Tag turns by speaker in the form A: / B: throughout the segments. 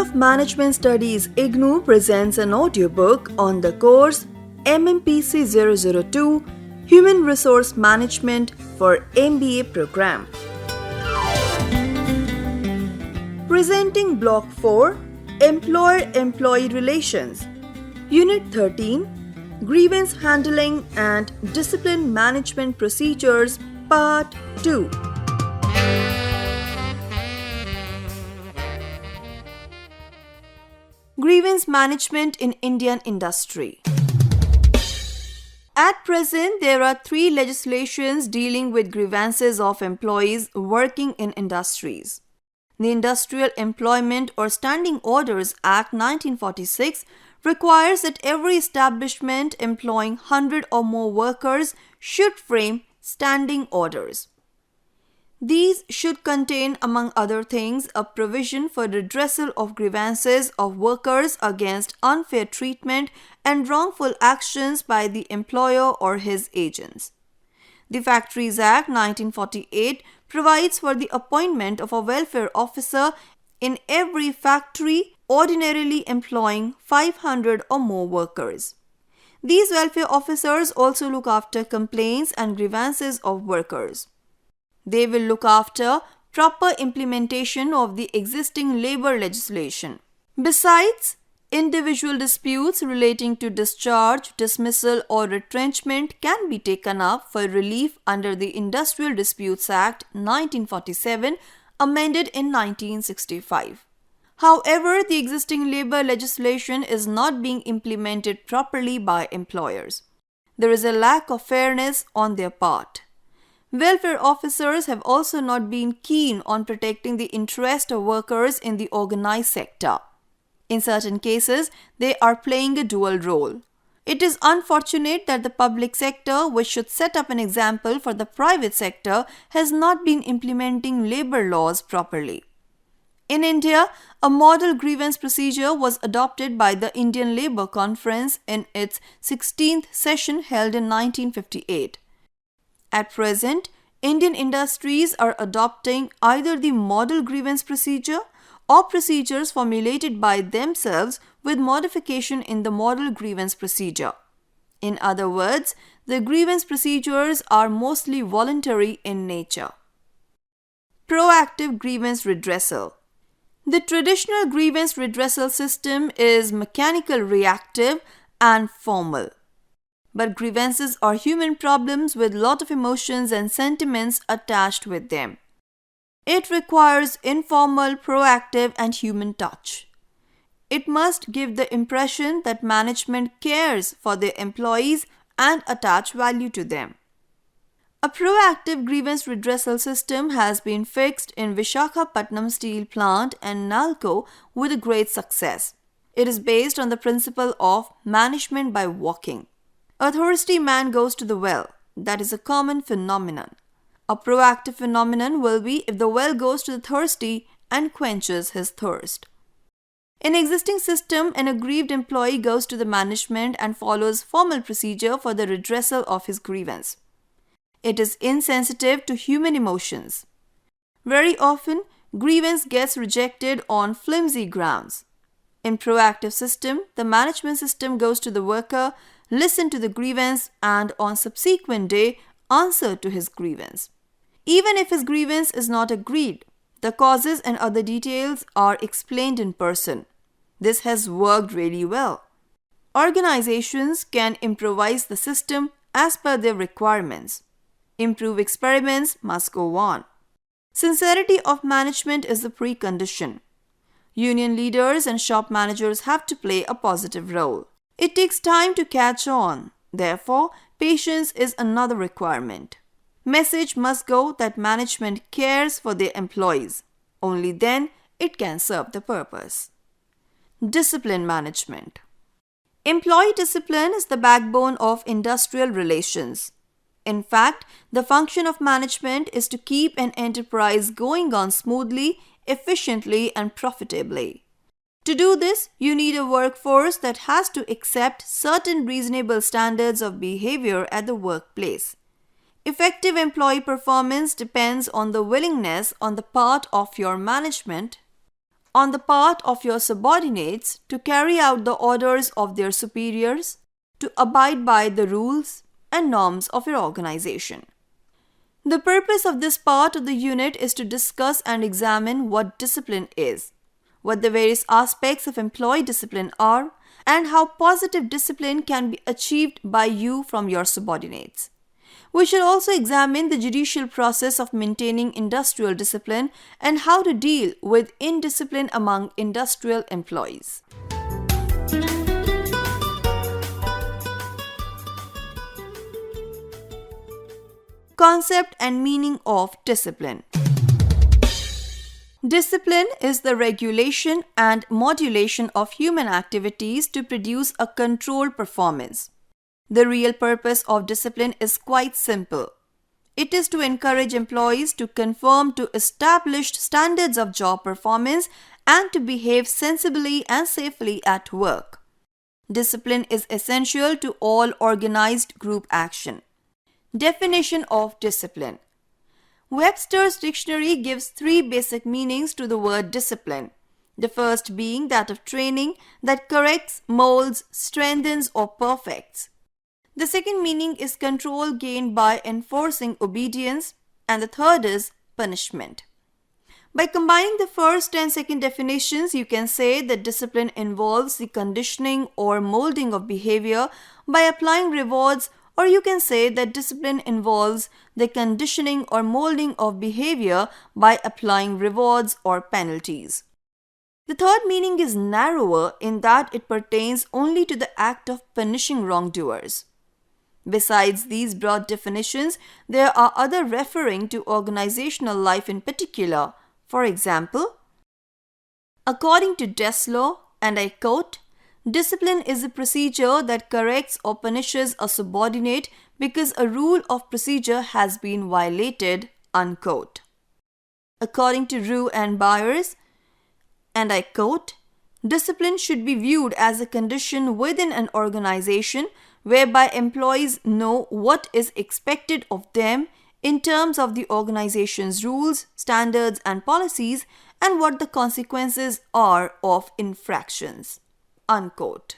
A: of Management Studies IGNOU presents an audiobook on the course MMPC 002 Human Resource Management for MBA program. Presenting Block 4 Employer-Employee Relations, Unit-13 Grievance Handling and Discipline Management Procedures, Part 2. Grievance Management in Indian Industry. At present, there are 3 legislations dealing with grievances of employees working in industries. The Industrial Employment or Standing Orders Act 1946 requires that every establishment employing 100 or more workers should frame standing orders. These should contain, among other things, a provision for redressal of grievances of workers against unfair treatment and wrongful actions by the employer or his agents. The Factories Act 1948 provides for the appointment of a welfare officer in every factory ordinarily employing 500 or more workers. These welfare officers also look after complaints and grievances of workers. They will look after proper implementation of the existing labor legislation. Besides, individual disputes relating to discharge, dismissal or retrenchment can be taken up for relief under the Industrial Disputes Act 1947, amended in 1965. However, the existing labor legislation is not being implemented properly by employers. There is a lack of fairness on their part. Welfare officers have also not been keen on protecting the interest of workers in the organized sector. In certain cases, they are playing a dual role. It is unfortunate that the public sector, which should set up an example for the private sector, has not been implementing labor laws properly. In India, a model grievance procedure was adopted by the Indian Labour Conference in its 16th session held in 1958. At present, Indian industries are adopting either the model grievance procedure or procedures formulated by themselves with modification in the model grievance procedure. In other words, the grievance procedures are mostly voluntary in nature. Proactive grievance redressal. The traditional grievance redressal system is mechanical reactive and formal. But grievances are human problems with lot of emotions and sentiments attached with them. It requires informal, proactive and human touch. It must give the impression that management cares for their employees and attach value to them. A proactive grievance redressal system has been fixed in Visakhapatnam Steel Plant and Nalco with great success. It is based on the principle of management by walking. A thirsty man goes to the well. That is a common phenomenon. A proactive phenomenon will be if the well goes to the thirsty and quenches his thirst. In existing system, an aggrieved employee goes to the management and follows formal procedure for the redressal of his grievance. It is insensitive to human emotions. Very often, grievance gets rejected on flimsy grounds. In proactive system, the management system goes to the worker, listen to the grievance and on subsequent day answer to his grievance. Even if his grievance is not agreed, the causes and other details are explained in person. This has worked really well. Organizations can improvise the system as per their requirements. Improved experiments must go on. Sincerity of management is the precondition. Union leaders and shop managers have to play a positive role. It takes time to catch on. Therefore, patience is another requirement. Message must go that management cares for their employees. Only then it can serve the purpose. Discipline management. Employee discipline is the backbone of industrial relations. In fact, the function of management is to keep an enterprise going on smoothly, efficiently, and profitably. To do this, you need a workforce that has to accept certain reasonable standards of behavior at the workplace. Effective employee performance depends on the willingness on the part of your management on the part of your subordinates to carry out the orders of their superiors, to abide by the rules and norms of your organization. The purpose of this part of the unit is to discuss and examine what discipline is, what the various aspects of employee discipline are, and how positive discipline can be achieved by you from your subordinates. We should also examine the judicial process of maintaining industrial discipline and how to deal with indiscipline among industrial employees. Concept and meaning of discipline. Discipline is the regulation and modulation of human activities to produce a controlled performance. The real purpose of discipline is quite simple. It is to encourage employees to conform to established standards of job performance and to behave sensibly and safely at work. Discipline is essential to all organized group action. Definition of discipline. Webster's dictionary gives 3 basic meanings to the word discipline. The first being that of training that corrects, molds, strengthens, or perfects. The second meaning is control gained by enforcing obedience, and the third is punishment. By combining the first and second definitions, you can say that discipline involves the conditioning or molding of behavior by applying rewards, or you can say that discipline involves the conditioning or molding of behavior by applying rewards or penalties. The third meaning is narrower in that it pertains only to the act of punishing wrongdoers. Besides these broad definitions, there are others referring to organizational life in particular. For example, according to Dessler, and I quote, "Discipline is a procedure that corrects or punishes a subordinate because a rule of procedure has been violated," unquote. According to Roux and Byers, and I quote, "Discipline should be viewed as a condition within an organization whereby employees know what is expected of them in terms of the organization's rules, standards, and policies, and what the consequences are of infractions," unquote.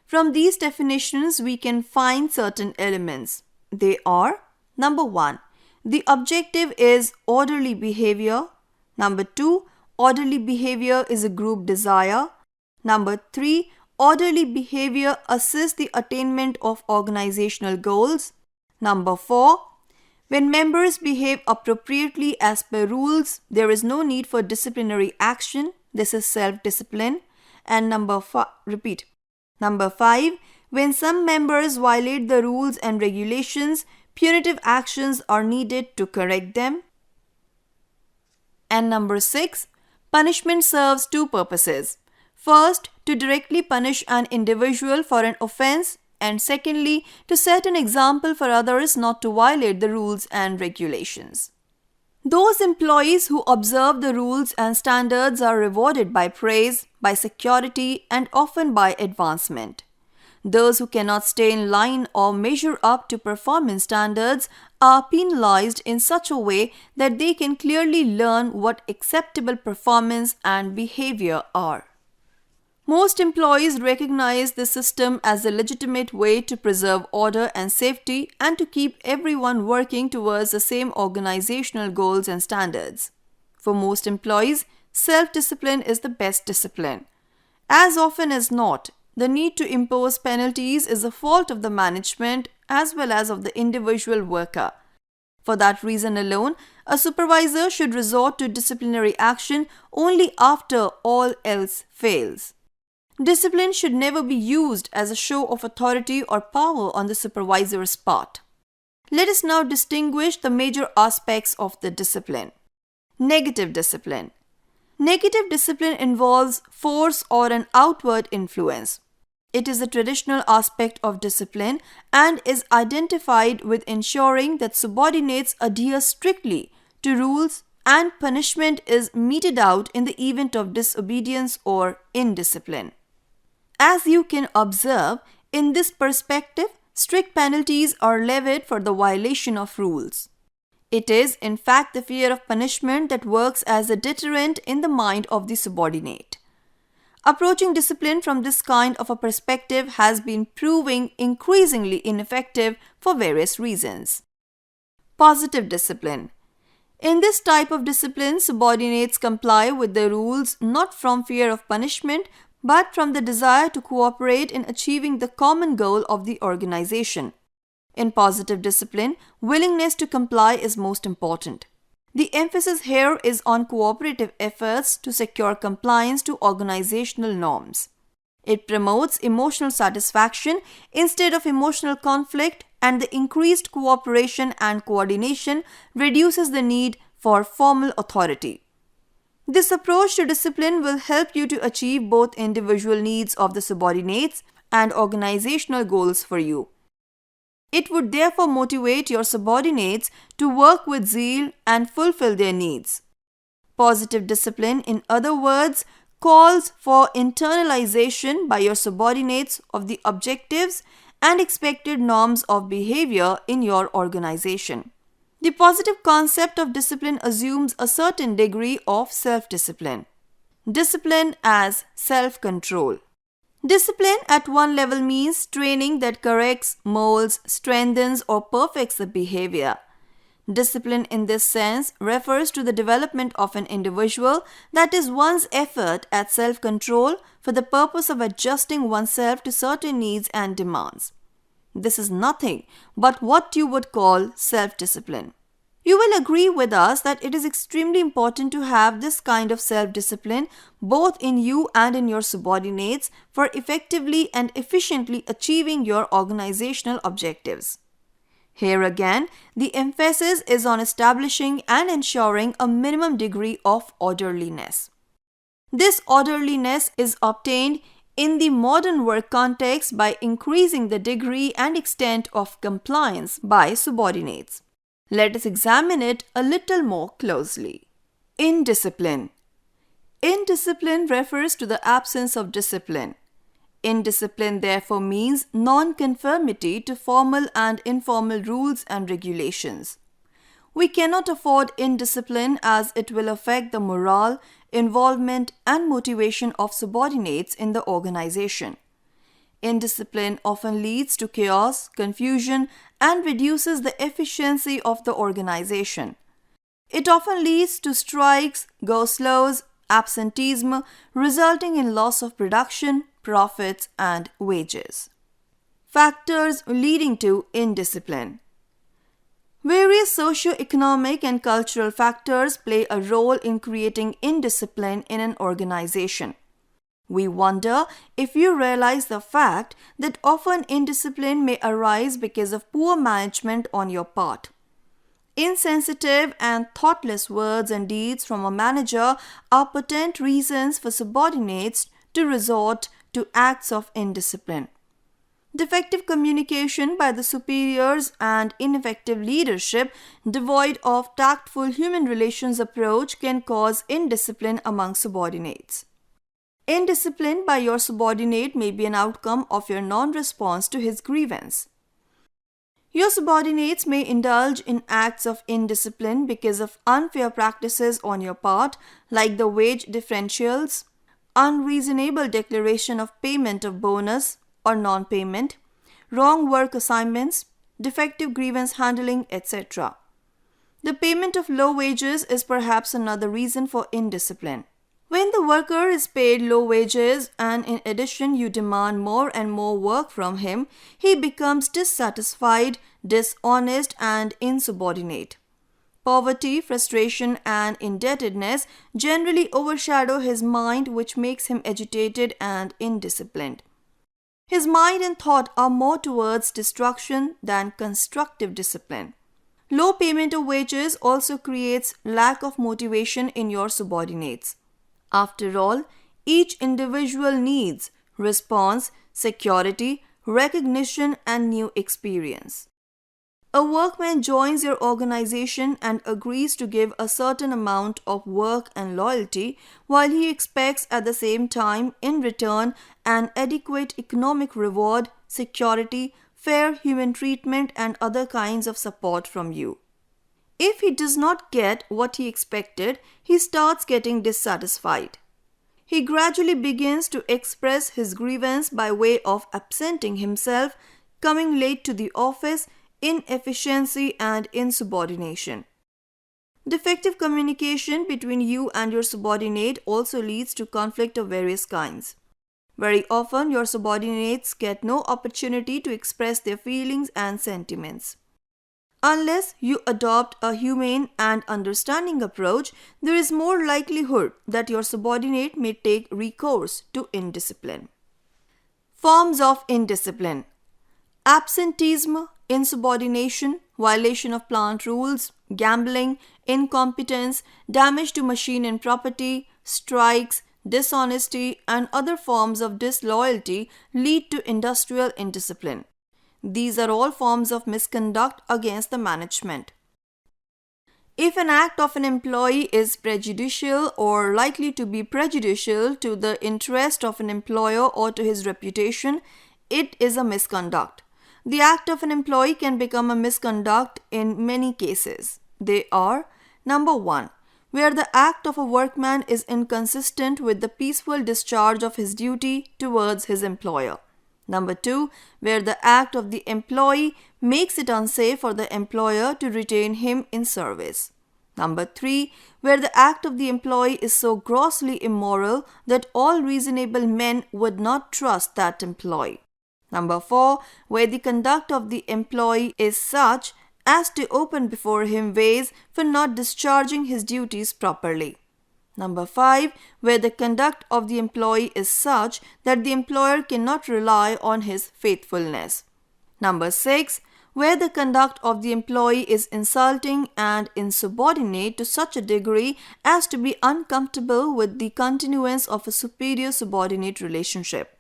A: From these definitions, we can find certain elements. They are: number 1, the objective is orderly behavior. Number 2, orderly behavior is a group desire. Number 3, orderly behavior assists the attainment of organizational goals. Number 4, when members behave appropriately as per rules, there is no need for disciplinary action. This is self-discipline. And number 5, when some members violate the rules and regulations, punitive actions are needed to correct them. And number 6, punishment serves 2 purposes. First, to directly punish an individual for an offense, and secondly, to set an example for others not to violate the rules and regulations. Those employees who observe the rules and standards are rewarded by praise, by security, and often by advancement. Those who cannot stay in line or measure up to performance standards are penalized in such a way that they can clearly learn what acceptable performance and behavior are. Most employees recognize this system as a legitimate way to preserve order and safety and to keep everyone working towards the same organizational goals and standards. For most employees, self-discipline is the best discipline. As often as not, the need to impose penalties is the fault of the management as well as of the individual worker. For that reason alone, a supervisor should resort to disciplinary action only after all else fails. Discipline should never be used as a show of authority or power on the supervisor's part. Let us now distinguish the major aspects of the discipline. Negative discipline. Negative discipline involves force or an outward influence. It is a traditional aspect of discipline and is identified with ensuring that subordinates adhere strictly to rules, and punishment is meted out in the event of disobedience or indiscipline. As you can observe, in this perspective, strict penalties are levied for the violation of rules. It is, in fact, the fear of punishment that works as a deterrent in the mind of the subordinate. Approaching discipline from this kind of a perspective has been proving increasingly ineffective for various reasons. Positive discipline. In this type of discipline, subordinates comply with the rules not from fear of punishment but from the desire to cooperate in achieving the common goal of the organization. In positive discipline, willingness to comply is most important. The emphasis here is on cooperative efforts to secure compliance to organizational norms. It promotes emotional satisfaction instead of emotional conflict, and the increased cooperation and coordination reduces the need for formal authority. This approach to discipline will help you to achieve both individual needs of the subordinates and organizational goals for you. It would therefore motivate your subordinates to work with zeal and fulfill their needs. Positive discipline, in other words, calls for internalization by your subordinates of the objectives and expected norms of behavior in your organization. The positive concept of discipline assumes a certain degree of self-discipline. Discipline as self-control. Discipline at one level means training that corrects, molds, strengthens, or perfects the behavior. Discipline in this sense refers to the development of an individual, that is, one's effort at self-control for the purpose of adjusting oneself to certain needs and demands. This is nothing but what you would call self-discipline. You will agree with us that it is extremely important to have this kind of self-discipline both in you and in your subordinates for effectively and efficiently achieving your organizational objectives. Here again, the emphasis is on establishing and ensuring a minimum degree of orderliness. This orderliness is obtained in the modern work context by increasing the degree and extent of compliance by subordinates. Let us examine it a little more closely. Indiscipline. Indiscipline refers to the absence of discipline. Indiscipline therefore means non-conformity to formal and informal rules and regulations. We cannot afford indiscipline as it will affect the morale, involvement, and motivation of subordinates in the organization. Indiscipline often leads to chaos, confusion, and reduces the efficiency of the organization. It often leads to strikes, go-slows, absenteeism, resulting in loss of production, profits, and wages. Factors leading to indiscipline. Various socio-economic and cultural factors play a role in creating indiscipline in an organization. We wonder if you realize the fact that often indiscipline may arise because of poor management on your part. Insensitive and thoughtless words and deeds from a manager are potent reasons for subordinates to resort to acts of indiscipline. Defective communication by the superiors and ineffective leadership devoid of tactful human relations approach can cause indiscipline among subordinates. Indiscipline by your subordinate may be an outcome of your non-response to his grievance. Your subordinates may indulge in acts of indiscipline because of unfair practices on your part, like the wage differentials, unreasonable declaration of payment of bonus or non-payment, wrong work assignments, defective grievance handling, etc. The payment of low wages is perhaps another reason for indiscipline. When the worker is paid low wages and in addition you demand more and more work from him, he becomes dissatisfied, dishonest, and insubordinate. Poverty, frustration, and indebtedness generally overshadow his mind, which makes him agitated and indisciplined. His mind and thought are more towards destruction than constructive discipline. Low payment of wages also creates lack of motivation in your subordinates. After all, each individual needs response, security, recognition, and new experience. A workman joins your organization and agrees to give a certain amount of work and loyalty, while he expects at the same time in return an adequate economic reward, security, fair human treatment, and other kinds of support from you. If he does not get what he expected, he starts getting dissatisfied. He gradually begins to express his grievance by way of absenting himself, coming late to the office, inefficiency, and insubordination. Defective communication between you and your subordinate also leads to conflict of various kinds. Very often, your subordinates get no opportunity to express their feelings and sentiments. Unless you adopt a humane and understanding approach, there is more likelihood that your subordinate may take recourse to indiscipline. Forms of indiscipline: absenteeism, insubordination, violation of plant rules, gambling, incompetence, damage to machine and property, strikes, dishonesty, and other forms of disloyalty lead to industrial indiscipline. These are all forms of misconduct against the management. If an act of an employee is prejudicial or likely to be prejudicial to the interest of an employer or to his reputation, it is a misconduct. The act of an employee can become a misconduct in many cases. They are: number 1, where the act of a workman is inconsistent with the peaceful discharge of his duty towards his employer. Number 2, where the act of the employee makes it unsafe for the employer to retain him in service. Number 3, where the act of the employee is so grossly immoral that all reasonable men would not trust that employee. Number 4, where the conduct of the employee is such as to open before him ways for not discharging his duties properly. Number 5, where the conduct of the employee is such that the employer cannot rely on his faithfulness. Number 6, where the conduct of the employee is insulting and insubordinate to such a degree as to be uncomfortable with the continuance of a superior-subordinate relationship.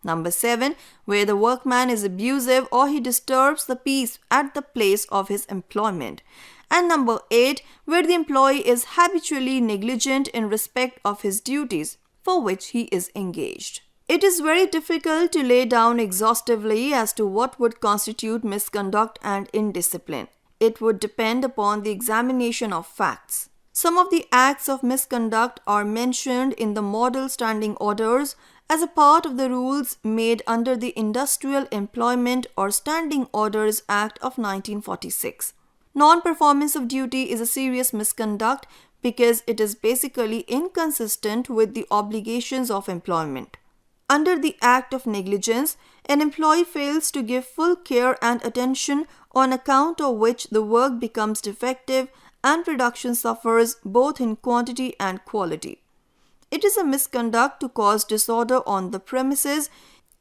A: Number 7, where the workman is abusive or he disturbs the peace at the place of his employment. And number 8, where the employee is habitually negligent in respect of his duties for which he is engaged. It is very difficult to lay down exhaustively as to what would constitute misconduct and indiscipline. It would depend upon the examination of facts. Some of the acts of misconduct are mentioned in the Model Standing Orders as a part of the rules made under the Industrial Employment or Standing Orders Act of 1946. Non-performance of duty is a serious misconduct because it is basically inconsistent with the obligations of employment. Under the Act of Negligence, an employee fails to give full care and attention on account of which the work becomes defective and production suffers both in quantity and quality. It is a misconduct to cause disorder on the premises,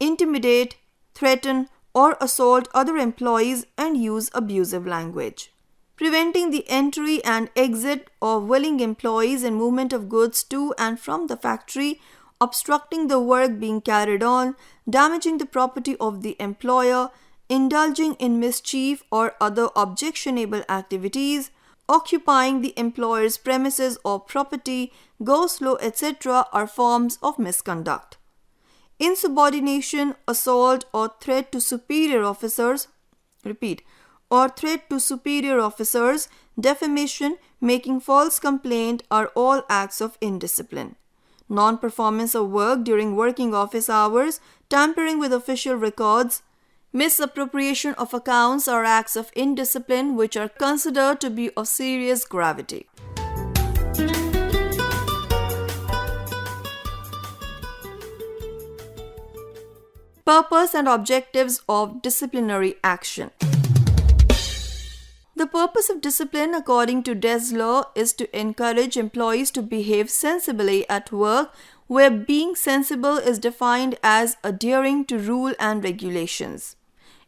A: intimidate, threaten, or assault other employees and use abusive language. Preventing the entry and exit of willing employees and movement of goods to and from the factory, obstructing the work being carried on, damaging the property of the employer, indulging in mischief or other objectionable activities, occupying the employer's premises or property, go slow, etc. are forms of misconduct. Insubordination, assault or threat to superior officers, defamation, making false complaint are all acts of indiscipline. Non-performance of work during working office hours, tampering with official records, misappropriation of accounts are acts of indiscipline which are considered to be of serious gravity. Purpose and objectives of disciplinary action. The purpose of discipline, according to Desler, is to encourage employees to behave sensibly at work, where being sensible is defined as adhering to rule and regulations.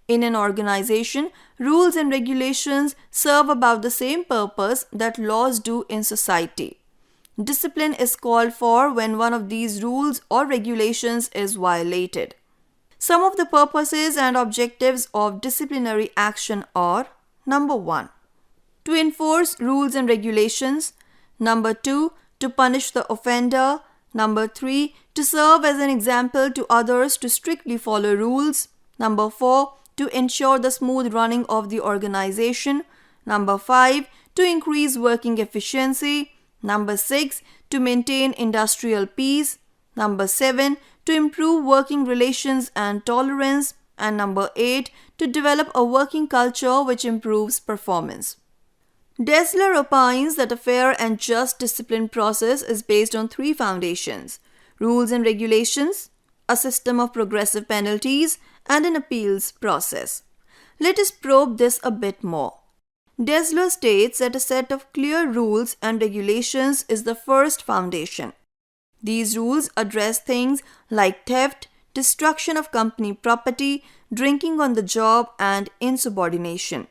A: In an organization, rules and regulations serve about the same purpose that laws do in society. Discipline is called for when one of these rules or regulations is violated. Some of the purposes and objectives of disciplinary action are: number 1, to enforce rules and regulations. Number 2, to punish the offender. Number 3, to serve as an example to others to strictly follow rules. Number 4, to ensure the smooth running of the organization. Number 5, to increase working efficiency. Number 6, to maintain industrial peace. Number 7, to improve working relations and tolerance. And number 8, to develop a working culture which improves performance. Dessler opines that a fair and just discipline process is based on 3 foundations: rules and regulations, a system of progressive penalties, and an appeals process. Let us probe this a bit more. Dessler states that a set of clear rules and regulations is the first foundation. These rules address things like theft, destruction of company property, drinking on the job, and insubordination.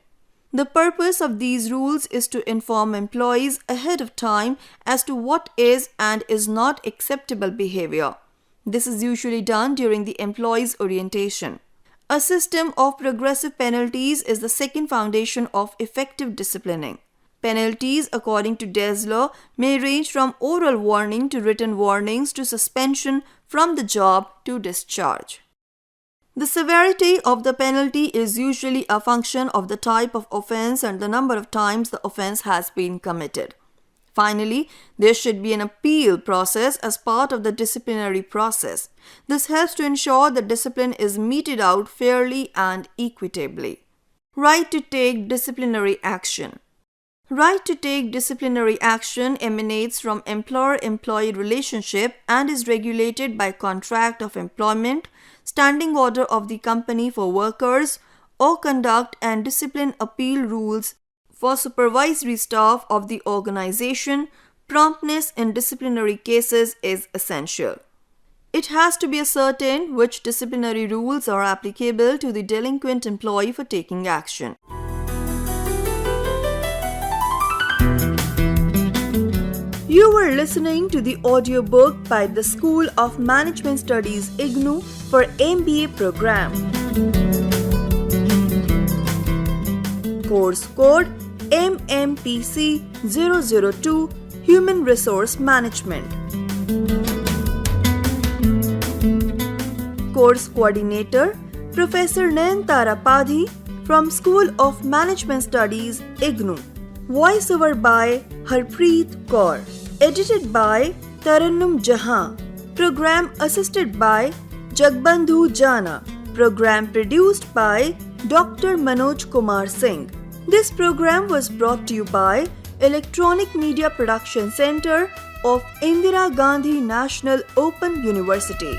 A: The purpose of these rules is to inform employees ahead of time as to what is and is not acceptable behavior. This is usually done during the employee's orientation. A system of progressive penalties is the second foundation of effective disciplining. Penalties, according to Dessler, may range from oral warning to written warnings to suspension from the job to discharge. The severity of the penalty is usually a function of the type of offense and the number of times the offense has been committed. Finally, there should be an appeal process as part of the disciplinary process. This helps to ensure that discipline is meted out fairly and equitably. Right to take disciplinary action. Right to take disciplinary action emanates from employer-employee relationship and is regulated by contract of employment, standing order of the company for workers, or conduct and discipline appeal rules for supervisory staff of the organization. Promptness in disciplinary cases is essential. It has to be ascertained which disciplinary rules are applicable to the delinquent employee for taking action. You were listening to the audiobook by the School of Management Studies IGNOU for MBA program. Course code MMPC 002 Human Resource Management. Course Coordinator Professor Nayantara Padhi from School of Management Studies IGNOU. Voiceover by Harpreet Kaur. Edited by Tarannum Jahan. Program assisted by Jagbandhu Jana. Program produced by Dr. Manoj Kumar Singh. This program was brought to you by Electronic Media Production Center of Indira Gandhi National Open University.